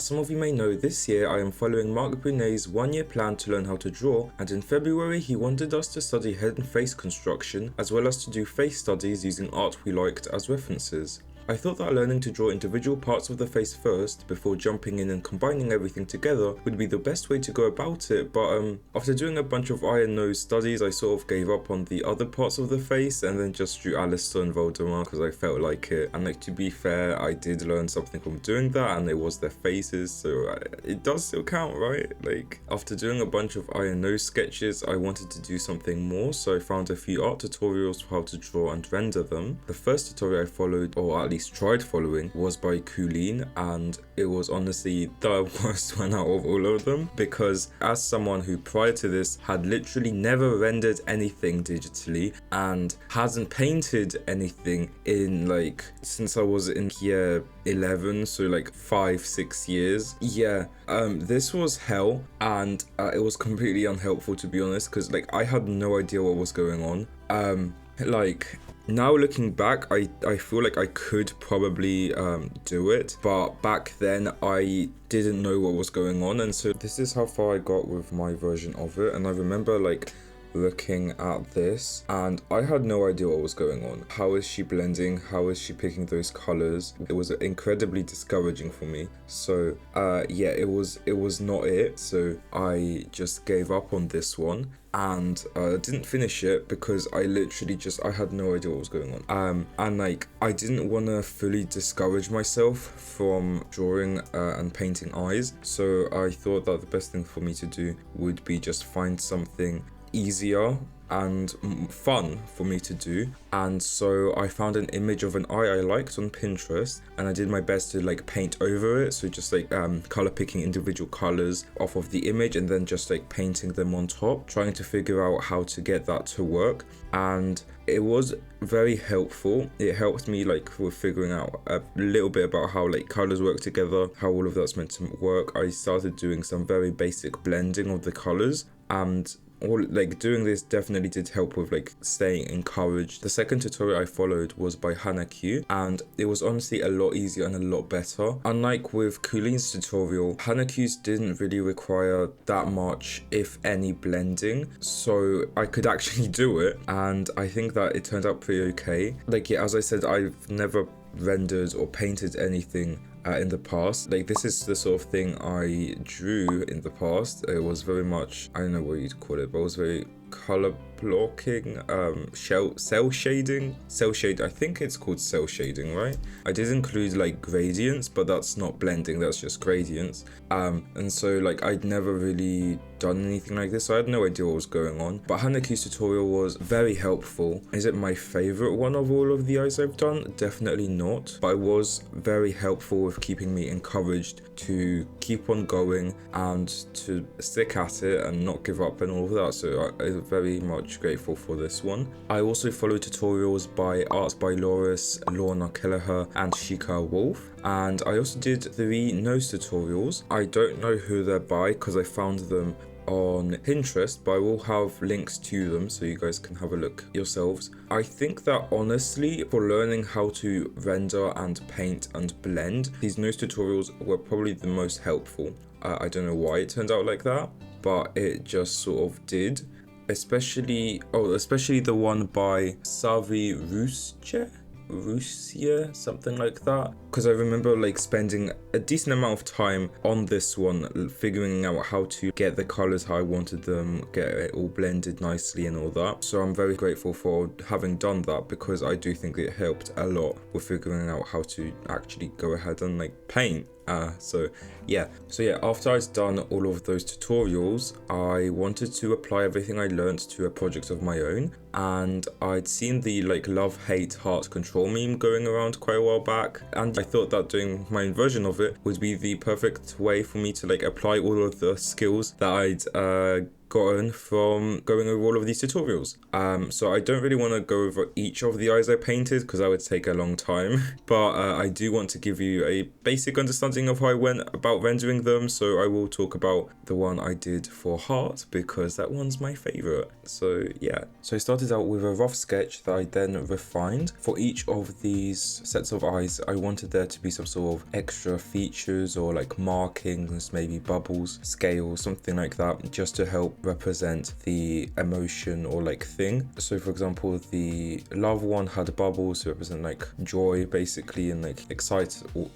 As some of you may know, this year I am following Mark Brunet's one-year plan to learn how to draw, and in February he wanted us to study head and face construction, as well as to do face studies using art we liked as references. I thought that learning to draw individual parts of the face first, before jumping in and combining everything together, would be the best way to go about it, but after doing a bunch of eye and nose studies, I sort of gave up on the other parts of the face and then just drew Alistair and Voldemort because I felt like it. And to be fair, I did learn something from doing that, and it was their faces, so it does still count, right? After doing a bunch of eye and nose sketches, I wanted to do something more, so I found a few art tutorials for how to draw and render them. The first tutorial I followed, or at least tried following, was by Kooleen, and it was honestly the worst one out of all of them, because as someone who prior to this had literally never rendered anything digitally and hasn't painted anything in since I was in year 11, so 5-6 years, this was hell, and it was completely unhelpful, to be honest, because I had no idea what was going on. Now looking back, I feel like I could probably do it, but back then I didn't know what was going on, and so this is how far I got with my version of it. And I remember looking at this, and I had no idea what was going on. How is she blending? How is she picking those colors? It was incredibly discouraging for me. So it was not it. So I just gave up on this one and didn't finish it because I literally I had no idea what was going on. I didn't want to fully discourage myself from drawing and painting eyes. So I thought that the best thing for me to do would be just find something easier and fun for me to do. And so I found an image of an eye I liked on Pinterest, and I did my best to paint over it, so just color picking individual colors off of the image and then just painting them on top, trying to figure out how to get that to work. And it was very helpful. It helped me with figuring out a little bit about how colors work together, how all of that's meant to work. I started doing some very basic blending of the colors, and doing this definitely did help with staying encouraged. The second tutorial I followed was by hanacue, and it was honestly a lot easier and a lot better. Unlike with Kooleen's tutorial, hanacues didn't really require that much, if any, blending, so I could actually do it, and I think that it turned out pretty okay. As I said, I've never rendered or painted anything in the past. This is the sort of thing I drew in the past. It was very much, I don't know what you'd call it, but it was very color blocking, cell shading. I think it's called cell shading, right? I did include gradients, but that's not blending, that's just gradients. And so I'd never really done anything like this, so I had no idea what was going on. But Hanacu's tutorial was very helpful. Is it my favorite one of all of the eyes I've done? Definitely not, but it was very helpful with keeping me encouraged to keep on going and to stick at it and not give up and all of that. So I'm very much grateful for this one. I also follow tutorials by Arts by Loris, Lorna Kelleher and Shika Wolf, and I also did 3 nose tutorials. I don't know who they're by because I found them on Pinterest, but I will have links to them so you guys can have a look yourselves. I think that honestly, for learning how to render and paint and blend, these nose tutorials were probably the most helpful. I don't know why it turned out like that, but it just sort of did. Especially the one by Savi Russia, something like that, because I remember spending a decent amount of time on this one, figuring out how to get the colors how I wanted them, get it all blended nicely and all that. So I'm very grateful for having done that, because I do think it helped a lot with figuring out how to actually go ahead and paint. So after I'd done all of those tutorials, I wanted to apply everything I learned to a project of my own, and I'd seen the love, hate, heart control meme going around quite a while back, and I thought that doing my own version of it would be the perfect way for me to apply all of the skills that I'd gotten from going over all of these tutorials. So I don't really want to go over each of the eyes I painted because that would take a long time, but I do want to give you a basic understanding of how I went about rendering them. So I will talk about the one I did for heart because that one's my favorite. So yeah, so I started out with a rough sketch that I then refined. For each of these sets of eyes, I wanted there to be some sort of extra features or like markings, maybe bubbles, scales, something like that, just to help represent the emotion or like thing. So for example, the love one had bubbles to represent like joy basically and like excitement.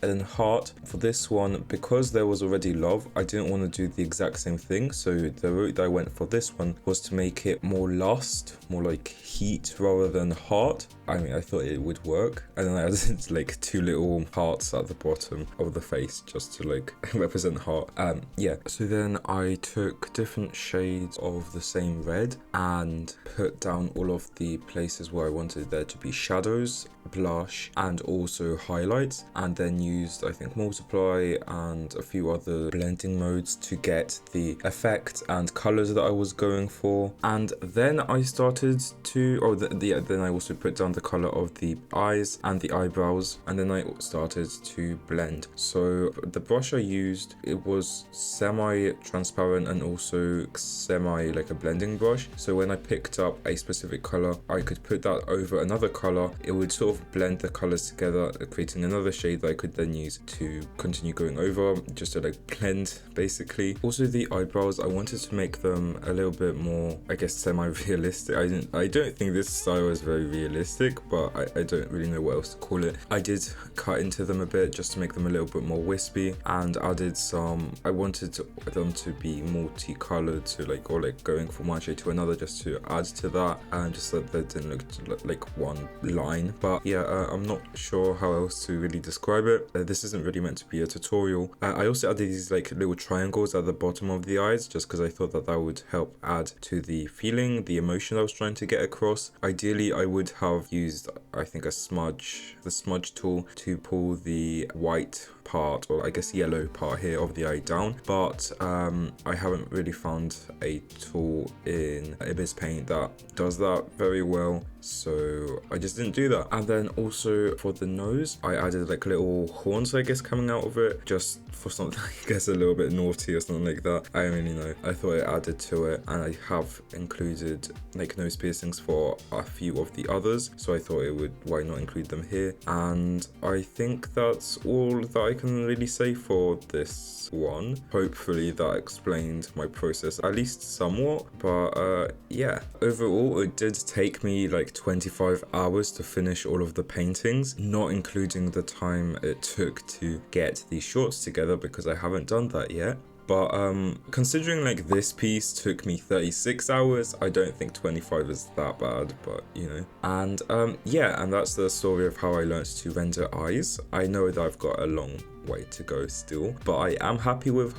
And then heart, for this one, because there was already love, I didn't want to do the exact same thing. So the route that I went for this one was to make it more lust, more like heat rather than heart. I mean, I thought it would work, and then I added like 2 little hearts at the bottom of the face just to like represent heart. Yeah, so then I took different shades of the same red and put down all of the places where I wanted there to be shadows, blush, and also highlights, and then used, I think, multiply and a few other blending modes to get the effect and colors that I was going for. And then I started to, then I also put down the color of the eyes and the eyebrows, and then I started to blend. So the brush I used, it was semi-transparent and also semi like a blending brush. So when I picked up a specific color, I could put that over another color. It would sort of blend the colors together, creating another shade that I could then use to continue going over, just to like blend basically. Also the eyebrows, I wanted to make them a little bit more, I guess, semi-realistic. I don't think this style is very realistic, but I don't really know what else to call it. I did cut into them a bit just to make them a little bit more wispy, and added some, I wanted them to be multicolored, so like, or like going from one shade to another, just to add to that, and just so that they didn't look like one line. But yeah, I'm not sure how else to really describe it. This isn't really meant to be a tutorial. I also added these like little triangles at the bottom of the eyes just because I thought that that would help add to the feeling, the emotion I was trying to get across. Ideally, I would have used, I think, the smudge tool to pull the white part, or I guess yellow part here of the eye down, but I haven't really found a tool in Ibis Paint that does that very well, so I just didn't do that. And then also for the nose, I added like little horns, I guess, coming out of it, just for something I guess a little bit naughty or something like that. I don't really know. I thought it added to it, and I have included like nose piercings for a few of the others, so I thought it would, why not include them here. And I think that's all that I can really say for this one. Hopefully that explained my process at least somewhat, but yeah, overall it did take me like 25 hours to finish all of the paintings, not including the time it took to get these shorts together because I haven't done that yet. But considering like this piece took me 36 hours, I don't think 25 is that bad, but you know. And yeah, and that's the story of how I learned to render eyes. I know that I've got a long way to go still, but I am happy with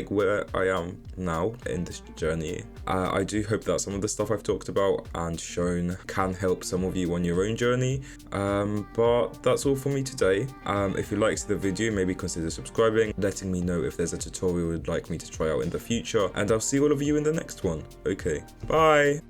where I am now in this journey. I do hope that some of the stuff I've talked about and shown can help some of you on your own journey. But that's all for me today. If you liked the video, maybe consider subscribing, letting me know if there's a tutorial you'd like me to try out in the future, and I'll see all of you in the next one. Okay, bye.